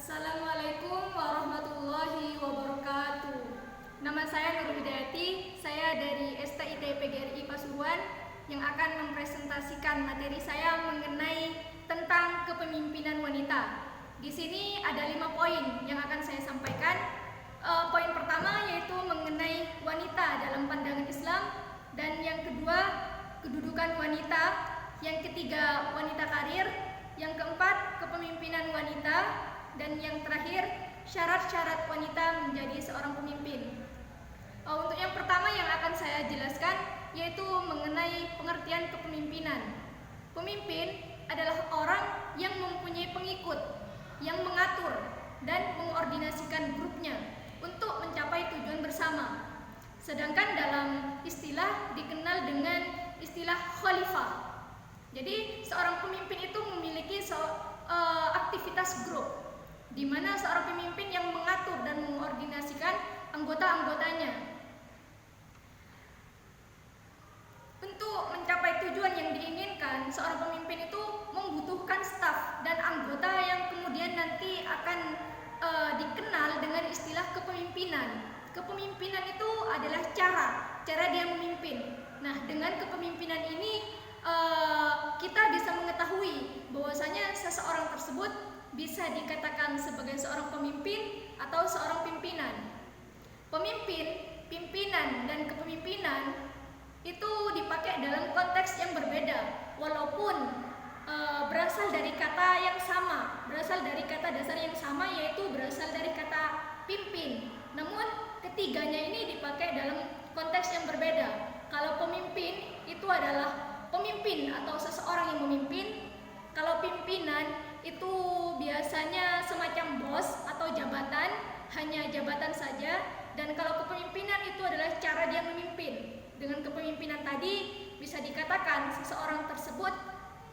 Assalamualaikum warahmatullahi wabarakatuh. Nama saya Nur Hidayati, saya dari STIT PGRI Pasuruan yang akan mempresentasikan materi saya mengenai tentang kepemimpinan wanita. Di sini ada 5 poin yang akan saya sampaikan. Poin pertama yaitu mengenai wanita dalam pandangan Islam, dan yang kedua kedudukan wanita, yang ketiga wanita karir, yang keempat kepemimpinan wanita, dan yang terakhir syarat-syarat wanita menjadi seorang pemimpin. Untuk yang pertama yang akan saya jelaskan yaitu mengenai pengertian kepemimpinan. Pemimpin adalah orang yang mempunyai pengikut, yang mengatur dan mengordinasikan grupnya untuk mencapai tujuan bersama. Sedangkan dalam istilah dikenal dengan istilah khalifah. Jadi seorang pemimpin itu memiliki aktivitas grup, di mana seorang pemimpin yang mengatur dan mengordinasikan anggota-anggotanya. Untuk mencapai tujuan yang diinginkan, seorang pemimpin itu membutuhkan staf dan anggota yang kemudian nanti akan dikenal dengan istilah kepemimpinan. Kepemimpinan itu adalah cara dia memimpin. Nah, dengan kepemimpinan ini kita bisa mengetahui bahwasanya seseorang tersebut bisa dikatakan sebagai seorang pemimpin atau seorang pimpinan. Pemimpin, pimpinan, dan kepemimpinan itu dipakai dalam konteks yang berbeda, walaupun berasal dari kata yang sama, berasal dari kata dasar yang sama, yaitu berasal dari kata pimpin. Namun ketiganya ini dipakai dalam konteks yang berbeda. Kalau pemimpin itu adalah pemimpin atau seseorang yang memimpin. Kalau pimpinan itu biasanya semacam bos atau jabatan, hanya jabatan saja. Dan kalau kepemimpinan itu adalah cara dia memimpin. Dengan kepemimpinan tadi bisa dikatakan seseorang tersebut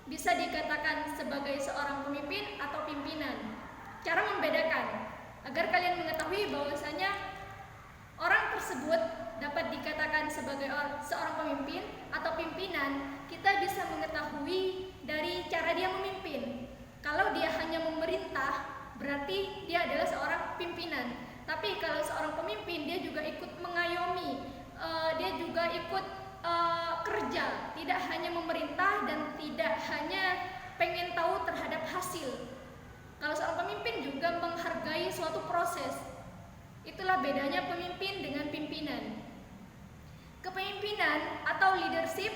bisa dikatakan sebagai seorang pemimpin atau pimpinan. Cara membedakan agar kalian mengetahui bahwasanya orang tersebut dapat dikatakan sebagai seorang pemimpin atau pimpinan, kita bisa mengetahui dari cara dia memimpin. Kalau dia hanya memerintah, berarti dia adalah seorang pimpinan. Tapi kalau seorang pemimpin, dia juga ikut mengayomi, dia juga ikut kerja, tidak hanya memerintah dan tidak hanya pengen tahu terhadap hasil. Kalau seorang pemimpin juga menghargai suatu proses. Itulah bedanya pemimpin dengan pimpinan. Kepemimpinan atau leadership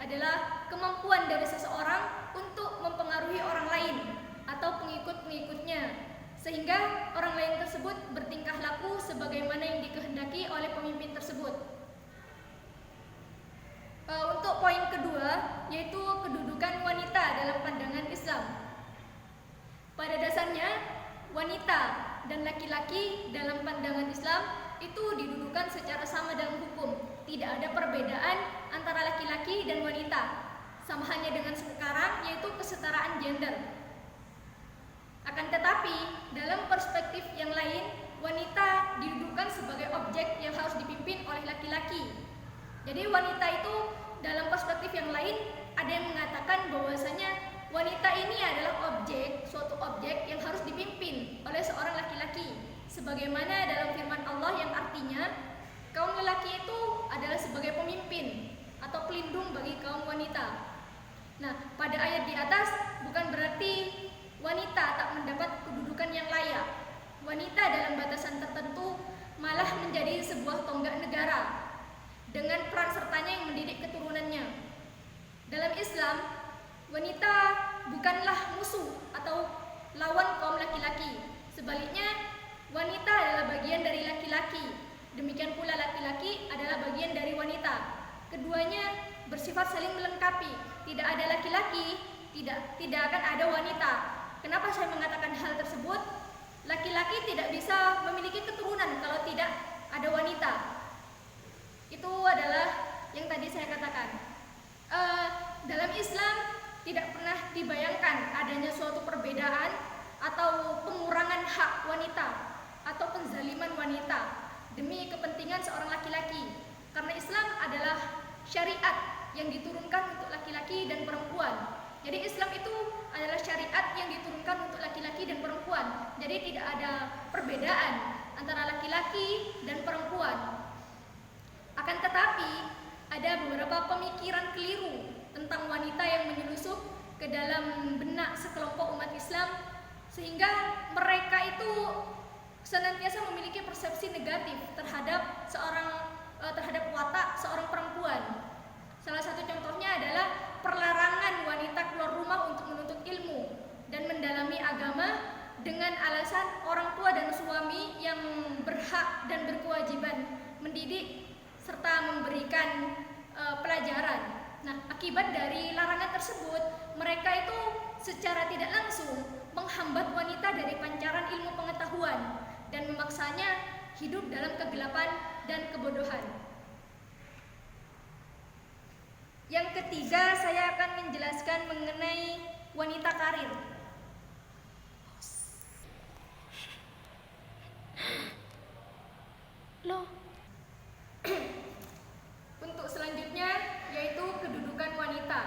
adalah kemampuan dari seseorang untuk mempengaruhi orang lain atau pengikut-pengikutnya, sehingga orang lain tersebut bertingkah laku sebagaimana yang dikehendaki oleh pemimpin tersebut. Untuk poin kedua, yaitu kedudukan wanita dalam pandangan Islam. Pada dasarnya, wanita dan laki-laki dalam pandangan Islam itu didudukan secara sama dalam hukum. Tidak ada perbedaan antara laki-laki dan wanita. Sama halnya dengan sekarang, yaitu kesetaraan gender. Akan tetapi, dalam perspektif yang lain, wanita didudukan sebagai objek yang harus dipimpin oleh laki-laki. Jadi wanita itu dalam perspektif yang lain ada yang mengatakan bahwasanya wanita ini adalah objek, suatu objek yang harus dipimpin oleh seorang laki-laki. Sebagaimana dalam firman Allah yang artinya kaum lelaki itu adalah sebagai pemimpin atau pelindung bagi kaum wanita. Nah, pada ayat di atas bukan berarti wanita tak mendapat kedudukan yang layak. Wanita dalam batasan tertentu malah menjadi sebuah tonggak negara dengan peran sertanya yang mendidik keturunannya. Dalam Islam, wanita bukanlah musuh atau lawan kaum laki-laki. Sebaliknya, wanita adalah bagian dari laki-laki. Demikian pula laki-laki adalah bagian dari wanita. Keduanya bersifat saling melengkapi. Tidak ada laki-laki, tidak akan ada wanita. Kenapa saya mengatakan hal tersebut? Laki-laki tidak bisa memiliki keturunan kalau tidak ada wanita. Itu adalah yang tadi saya katakan. Dalam Islam tidak pernah dibayangkan adanya suatu perbedaan atau pengurangan hak wanita atau penzaliman wanita demi kepentingan seorang laki-laki. Karena Islam adalah syariat yang diturunkan untuk laki-laki dan perempuan. Jadi Islam itu adalah syariat yang diturunkan untuk laki-laki dan perempuan. Jadi tidak ada perbedaan antara laki-laki dan perempuan. Akan tetapi ada beberapa pemikiran keliru tentang wanita yang menyelusup ke dalam benak sekelompok umat Islam, sehingga mereka itu senantiasa memiliki persepsi negatif terhadap terhadap watak seorang perempuan. Salah satu contohnya adalah perlarangan wanita keluar rumah untuk menuntut ilmu dan mendalami agama dengan alasan orang tua dan suami yang berhak dan berkewajiban mendidik serta memberikan pelajaran. Nah, akibat dari larangan tersebut, mereka itu secara tidak langsung menghambat wanita dari pancaran ilmu pengetahuan dan memaksanya hidup dalam kegelapan dan kebodohan. Yang ketiga, saya akan menjelaskan mengenai wanita karir. Untuk selanjutnya yaitu kedudukan wanita.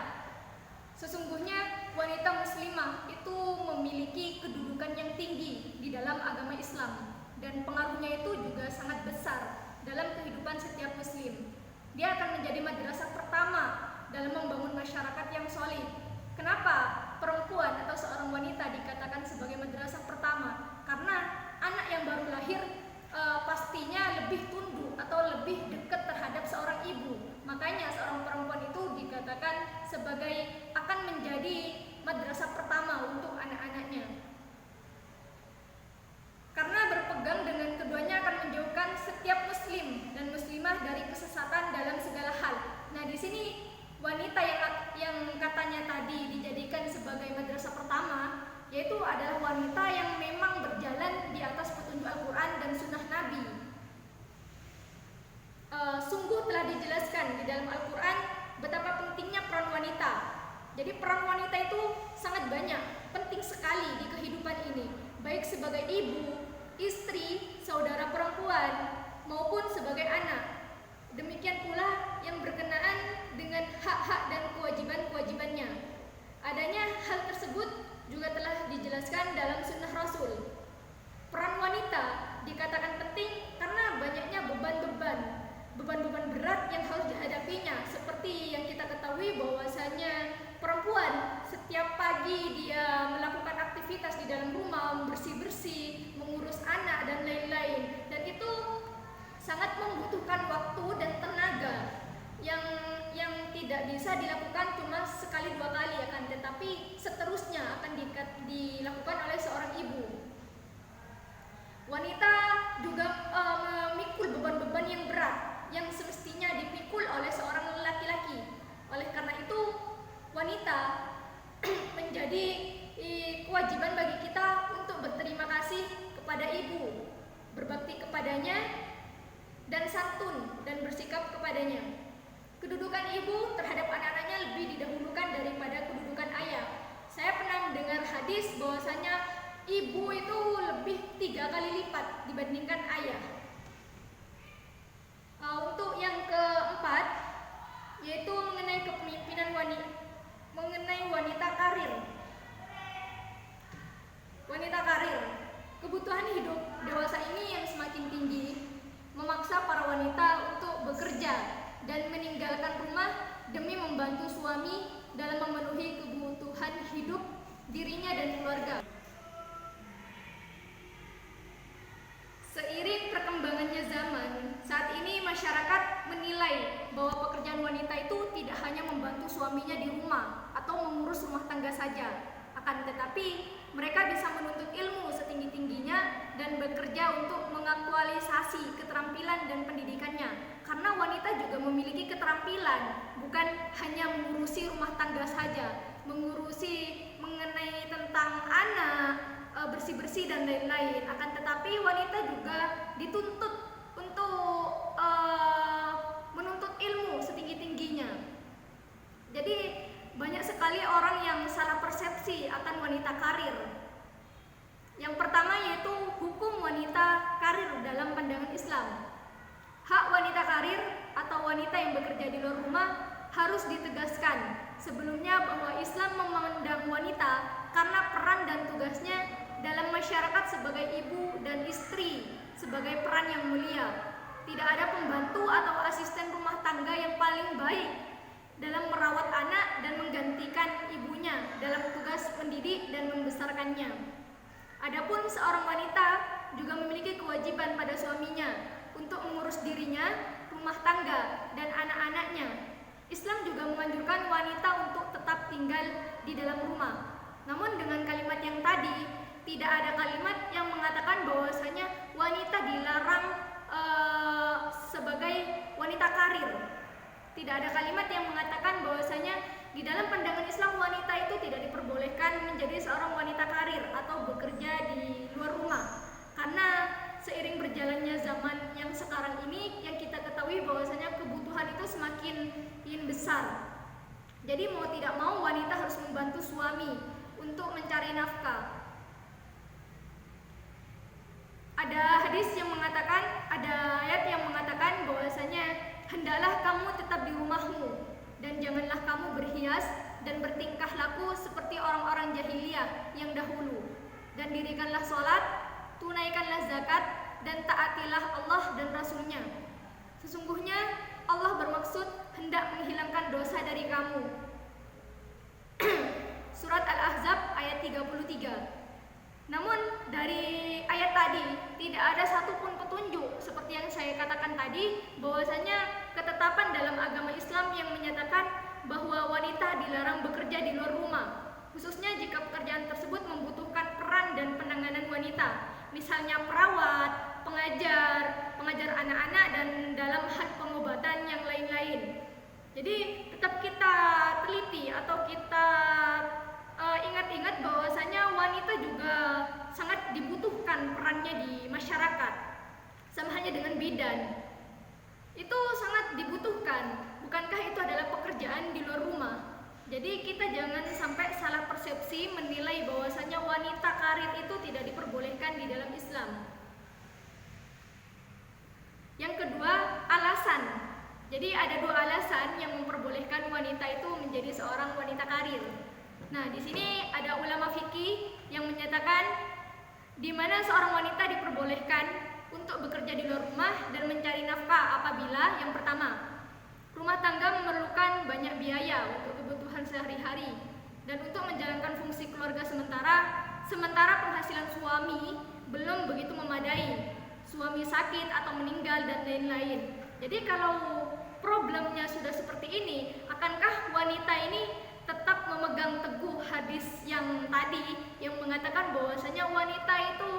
Sesungguhnya wanita muslimah itu memiliki kedudukan yang tinggi di dalam agama Islam dan pengaruhnya itu juga sangat besar dalam kehidupan setiap muslim. Dia akan menjadi madrasah pertama dalam membangun masyarakat yang solid. Kenapa perempuan atau seorang wanita dikatakan sebagai madrasah pertama? Karena anak yang baru lahir pastinya lebih tunduk atau lebih dekat terhadap seorang ibu. Makanya seorang perempuan itu dikatakan sebagai akan menjadi madrasah pertama untuk anak-anaknya. Karena berpegang dengan keduanya akan menjauhkan setiap muslim dan muslimah dari kesesatan dalam segala hal. Nah, di sini wanita yang katanya tadi dijadikan sebagai madrasah pertama, yaitu adalah wanita yang memang berjalan di atas petunjuk Al-Quran dan Sunnah Nabi. Sungguh telah dijelaskan di dalam Al-Quran betapa pentingnya peran wanita. Jadi peran wanita itu sangat banyak, penting sekali di kehidupan ini, baik sebagai ibu, istri, saudara perempuan, maupun sebagai anak. Demikian pula yang berkenaan dengan hak-hak dan kewajiban-kewajibannya. Adanya hal tersebut juga telah dijelaskan dalam sunnah Rasul. Peran wanita dikatakan penting karena banyaknya beban-beban berat yang harus dihadapinya. Seperti yang kita ketahui bahwasanya perempuan setiap pagi dia melakukan aktivitas di dalam rumah, bersih-bersih, mengurus anak dan lain-lain. Dan itu sangat membutuhkan waktu dan tenaga yang tidak bisa dilakukan cuma sekali dua kali, akan tetapi seterusnya akan dilakukan oleh seorang ibu. Wanita juga memikul beban-beban yang berat yang semestinya dipikul oleh seorang laki-laki. Oleh karena itu, wanita menjadi kewajiban bagi kita untuk berterima kasih kepada ibu, berbakti kepadanya, dan santun dan bersikap kepadanya. Kedudukan ibu terhadap anak-anaknya lebih didahulukan daripada kedudukan ayah. Saya pernah mendengar hadis bahwasanya ibu itu lebih 3 kali lipat dibandingkan ayah. Untuk yang keempat, yaitu mengenai kepemimpinan wanita karir. Wanita karir, kebutuhan hidup dewasa ini yang semakin tinggi memaksa para wanita untuk bekerja dan meninggalkan rumah demi membantu suami dalam memenuhi kebutuhan hidup dirinya dan keluarga. Seiring perkembangannya zaman, saat ini masyarakat menilai bahwa pekerjaan wanita itu tidak hanya membantu suaminya di rumah atau mengurus rumah tangga saja, akan tetapi mereka bisa menuntut ilmu setinggi-tingginya dan bekerja untuk mengaktualisasi keterampilan dan pendidikannya. Karena wanita juga memiliki keterampilan, bukan hanya mengurusi rumah tangga saja, mengurusi mengenai tentang anak, bersih-bersih dan lain-lain. Akan tetapi wanita juga dituntut untuk menuntut ilmu setinggi-tingginya. Jadi banyak sekali orang yang salah persepsi akan wanita karir. Yang pertama yaitu hukum wanita karir dalam pandangan Islam. Hak wanita karir atau wanita yang bekerja di luar rumah harus ditegaskan sebelumnya bahwa Islam memandang wanita karena peran dan tugasnya dalam masyarakat masyarakat sebagai ibu dan istri, sebagai peran yang mulia. Tidak ada pembantu atau asisten rumah tangga yang paling baik dalam merawat anak dan menggantikan ibunya dalam tugas mendidik dan membesarkannya. Adapun seorang wanita juga memiliki kewajiban pada suaminya untuk mengurus dirinya, rumah tangga, dan anak-anaknya. Islam juga menganjurkan wanita untuk tetap tinggal di dalam rumah. Namun dengan kalimat yang tadi, tidak ada kalimat yang mengatakan bahwasanya wanita dilarang sebagai wanita karir. Tidak ada kalimat yang mengatakan bahwasanya di dalam pandangan Islam wanita itu tidak diperbolehkan menjadi seorang wanita karir atau bekerja di luar rumah. Karena seiring berjalannya zaman yang sekarang ini, yang kita ketahui bahwasanya kebutuhan itu semakin besar. Jadi mau tidak mau wanita harus membantu suami untuk mencari nafkah. Ada hadis yang mengatakan, ada ayat yang mengatakan bahwasanya hendaklah kamu tetap di rumahmu dan janganlah kamu berhias dan bertingkah laku seperti orang-orang jahiliyah yang dahulu, dan dirikanlah sholat, tunaikanlah zakat, dan taatilah Allah dan Rasul-Nya. Sesungguhnya Allah bermaksud hendak menghilangkan dosa dari kamu. Surat Al-Ahzab ayat 33. Namun dari ayat tadi tidak ada satupun petunjuk seperti yang saya katakan tadi, bahwasanya ketetapan dalam agama Islam yang menyatakan bahwa wanita dilarang bekerja di luar rumah, khususnya jika pekerjaan tersebut membutuhkan peran dan penanganan wanita, misalnya perawat, pengajar anak-anak, dan dalam hal pengobatan yang lain-lain. Jadi tetap kita teliti atau kita ingat-ingat bahwasanya wanita juga sangat dibutuhkan perannya di masyarakat. Sama halnya dengan bidan, itu sangat dibutuhkan. Bukankah itu adalah pekerjaan di luar rumah? Jadi kita jangan sampai salah persepsi menilai bahwasanya wanita karir itu tidak diperbolehkan di dalam Islam. Yang kedua, alasan. Jadi ada dua alasan yang memperbolehkan wanita itu menjadi seorang wanita karir. Nah, di sini ada ulama fikih yang menyatakan di mana seorang wanita diperbolehkan untuk bekerja di luar rumah dan mencari nafkah apabila yang pertama, rumah tangga memerlukan banyak biaya untuk kebutuhan sehari-hari dan untuk menjalankan fungsi keluarga sementara penghasilan suami belum begitu memadai. Suami sakit atau meninggal dan lain-lain. Jadi kalau problemnya sudah seperti ini, akankah wanita ini tetap memegang teguh hadis yang tadi yang mengatakan bahwasanya wanita itu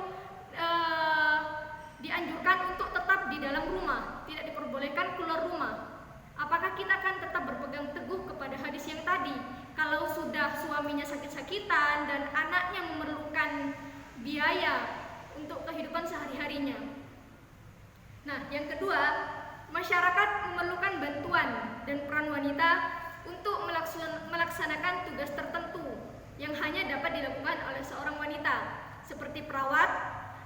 dianjurkan untuk tetap di dalam rumah, tidak diperbolehkan keluar rumah? Apakah kita akan tetap berpegang teguh kepada hadis yang tadi kalau sudah suaminya sakit-sakitan dan anaknya memerlukan biaya untuk kehidupan sehari-harinya? Nah, yang kedua, masyarakat memerlukan bantuan dan peran wanita untuk melaksanakan tugas tertentu yang hanya dapat dilakukan oleh seorang wanita, seperti perawat,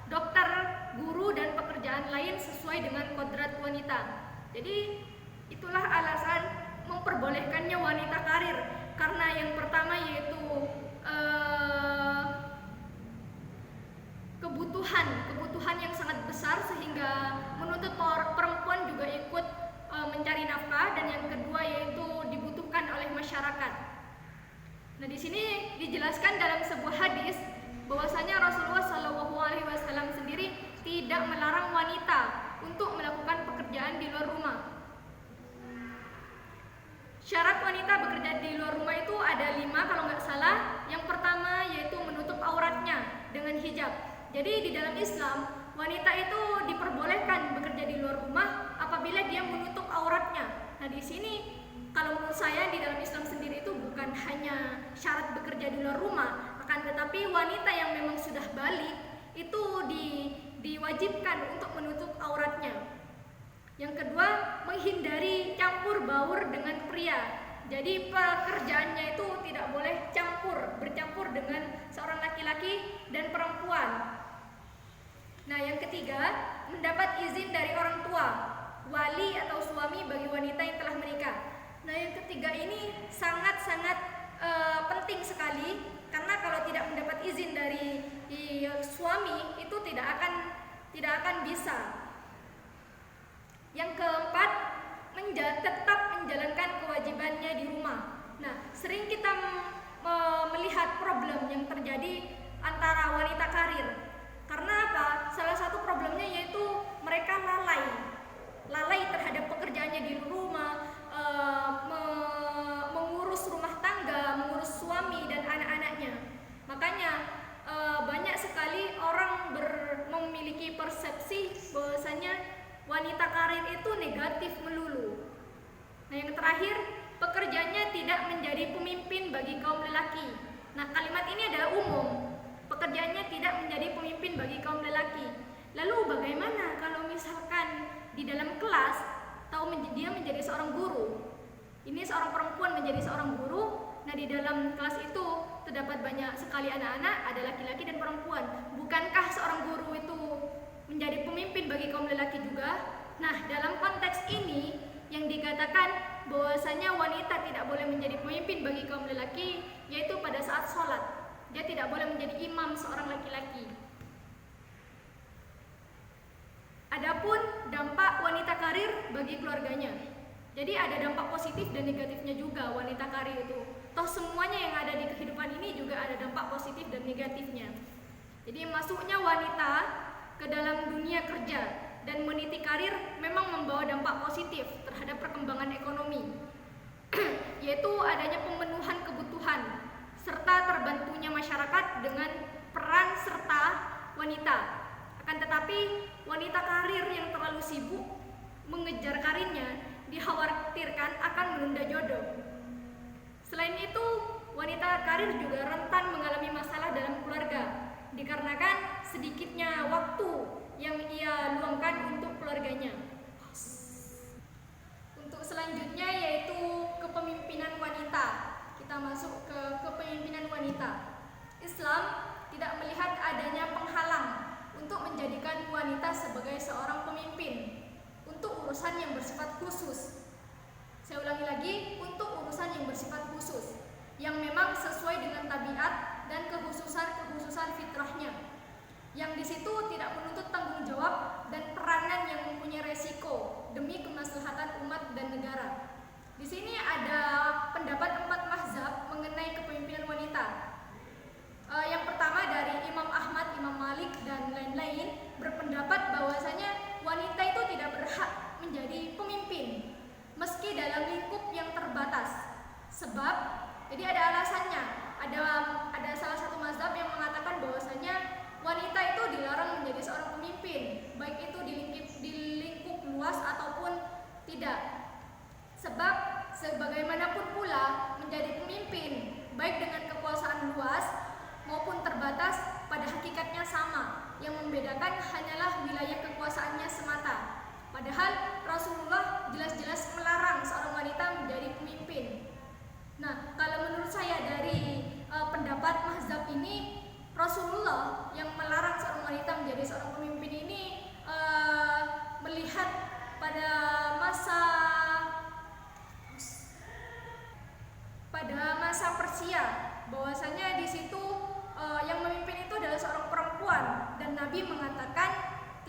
dokter, guru, dan pekerjaan lain sesuai dengan kodrat wanita. Jadi itulah alasan memperbolehkannya wanita karir, karena yang pertama yaitu kebutuhan yang sangat besar sehingga menuntut perempuan juga ikut mencari nafkah, dan yang kedua yaitu dibutuhkan oleh masyarakat. Nah, di sini dijelaskan dalam sebuah hadis bahwasanya Rasulullah SAW sendiri tidak melarang wanita untuk melakukan pekerjaan di luar rumah. Syarat wanita bekerja di luar rumah itu ada 5 kalau nggak salah. Yang pertama yaitu menutup auratnya dengan hijab. Jadi di dalam Islam wanita itu diperbolehkan bekerja di luar rumah apabila dia menutup auratnya. Nah, di sini kalau menurut saya di dalam Islam sendiri itu bukan hanya syarat bekerja di luar rumah, akan tetapi wanita yang memang sudah balik itu diwajibkan untuk menutup auratnya. Yang kedua, menghindari campur baur dengan pria. Jadi pekerjaannya itu tidak boleh bercampur dengan seorang laki-laki dan perempuan. Nah, yang ketiga, mendapat izin dari orang tua, wali atau suami bagi wanita yang telah menikah. Nah, yang ketiga ini sangat-sangat penting sekali, karena kalau tidak mendapat izin dari suami tidak akan bisa. Yang keempat, tetap menjalankan kewajibannya di rumah. Nah, sering kita melihat problem yang terjadi antara wanita karir. Karena apa? Salah satu problemnya yaitu mereka lalai terhadap pekerjaannya di rumah, mengurus rumah tangga, mengurus suami dan anak-anaknya. Makanya banyak sekali orang memiliki persepsi bahwasanya wanita karir itu negatif melulu. Nah, yang terakhir, pekerjaannya tidak menjadi pemimpin bagi kaum lelaki. Nah, kalimat ini adalah umum. Pekerjaannya tidak menjadi pemimpin bagi kaum lelaki. Lalu bagaimana kalau misalkan di dalam kelas dia menjadi seorang guru? Ini seorang perempuan menjadi seorang guru. Nah, di dalam kelas itu terdapat banyak sekali anak-anak, ada laki-laki dan perempuan. Bukankah seorang guru itu menjadi pemimpin bagi kaum lelaki juga? Nah, dalam konteks ini yang dikatakan bahwasanya wanita tidak boleh menjadi pemimpin bagi kaum lelaki, yaitu pada saat sholat. Dia tidak boleh menjadi imam seorang laki-laki. Adapun dampak wanita karir bagi keluarganya. Jadi ada dampak positif dan negatifnya juga wanita karir itu. Toh semuanya yang ada di kehidupan ini juga ada dampak positif dan negatifnya. Jadi masuknya wanita ke dalam dunia kerja dan meniti karir memang membawa dampak positif terhadap perkembangan ekonomi, yaitu adanya pemenuhan kebutuhan serta terbantunya masyarakat dengan peran serta wanita. Akan tetapi wanita karir yang terlalu sibuk mengejar karirnya dikhawatirkan akan menunda jodoh. Selain itu, wanita karir juga rentan mengalami masalah dalam keluarga dikarenakan sedikitnya waktu yang ia luangkan untuk keluarganya. Untuk selanjutnya yaitu kepemimpinan wanita. Kita masuk ke kepemimpinan wanita. Islam tidak melihat adanya penghalang untuk menjadikan wanita sebagai seorang pemimpin untuk urusan yang bersifat khusus. Saya ulangi lagi, untuk urusan yang bersifat khusus yang memang sesuai dengan tabiat dan kekhususan fitrahnya, yang di situ tidak menuntut tanggung jawab dan peranan yang mempunyai resiko demi kemaslahatan umat dan negara. Di sini ada pendapat 4 mazhab mengenai kepemimpinan wanita. Yang pertama dari Imam Ahmad, Imam Malik dan lain-lain berpendapat bahwasanya wanita itu tidak berhak menjadi pemimpin meski dalam lingkup yang terbatas. Sebab jadi ada alasannya. Ada salah satu mazhab yang mengatakan bahwasanya wanita itu dilarang menjadi seorang pemimpin, baik itu di lingkup luas ataupun tidak. Sebab sebagaimanapun pula menjadi pemimpin baik dengan kekuasaan luas maupun terbatas pada hakikatnya sama. Yang membedakan hanyalah wilayah kekuasaannya semata. Padahal Rasulullah jelas-jelas melarang seorang wanita menjadi pemimpin. Nah, kalau menurut saya dari pendapat mazhab ini, Rasulullah yang melarang seorang wanita menjadi seorang pemimpin ini melihat pada masa Persia bahwasanya di situ yang memimpin itu adalah seorang perempuan, dan Nabi mengatakan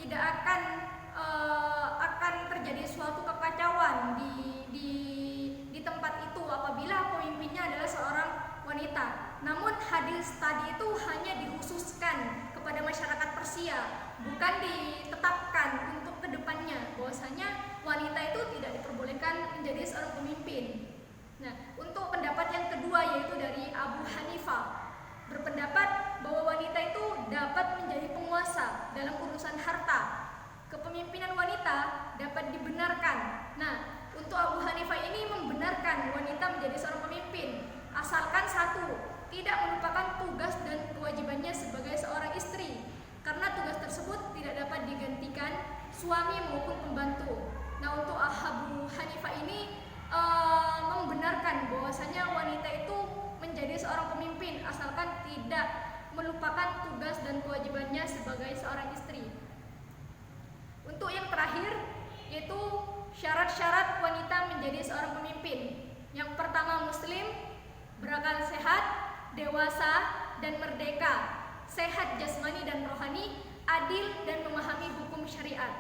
tidak akan terjadi suatu kekacauan di tempat itu apabila pemimpinnya adalah seorang wanita. Namun hadis tadi itu hanya dikhususkan kepada masyarakat Persia, bukan ditetapkan untuk kedepannya bahwasanya wanita itu tidak diperbolehkan menjadi seorang pemimpin. Nah, untuk pendapat yang kedua yaitu dari Abu Hanifah, berpendapat bahwa wanita itu dapat menjadi penguasa dalam urusan harta. Kepemimpinan wanita dapat dibenarkan. Nah, untuk Abu Hanifah ini membenarkan wanita menjadi seorang pemimpin, asalkan satu, tidak melupakan tugas dan kewajibannya sebagai seorang istri, karena tugas tersebut tidak dapat digantikan suami maupun pembantu. Nah, untuk Abu Hanifah ini membenarkan bahwasanya wanita itu menjadi seorang pemimpin asalkan tidak melupakan tugas dan kewajibannya sebagai seorang istri. Untuk yang terakhir yaitu syarat-syarat wanita menjadi seorang pemimpin. Yang pertama, muslim, berakal sehat, dewasa dan merdeka, sehat jasmani dan rohani, adil syariat.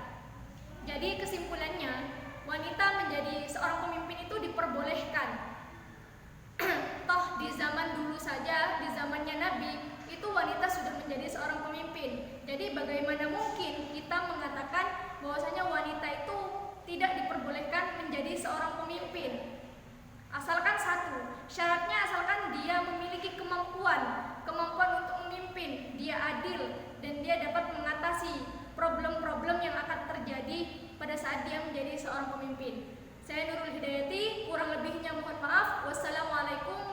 Jadi kesimpulannya, wanita menjadi seorang pemimpin itu diperbolehkan. Toh di zaman dulu saja, di zamannya Nabi, itu wanita sudah menjadi seorang pemimpin. Jadi bagaimana mungkin kita mengatakan bahwasanya wanita itu tidak diperbolehkan menjadi seorang pemimpin? Asalkan satu, syaratnya asalkan dia memiliki kemampuan untuk memimpin, dia adil, dan dia dapat mengatasi problem-problem yang akan terjadi pada saat dia menjadi seorang pemimpin. Saya Nurul Hidayati, kurang lebihnya mohon maaf. Wassalamualaikum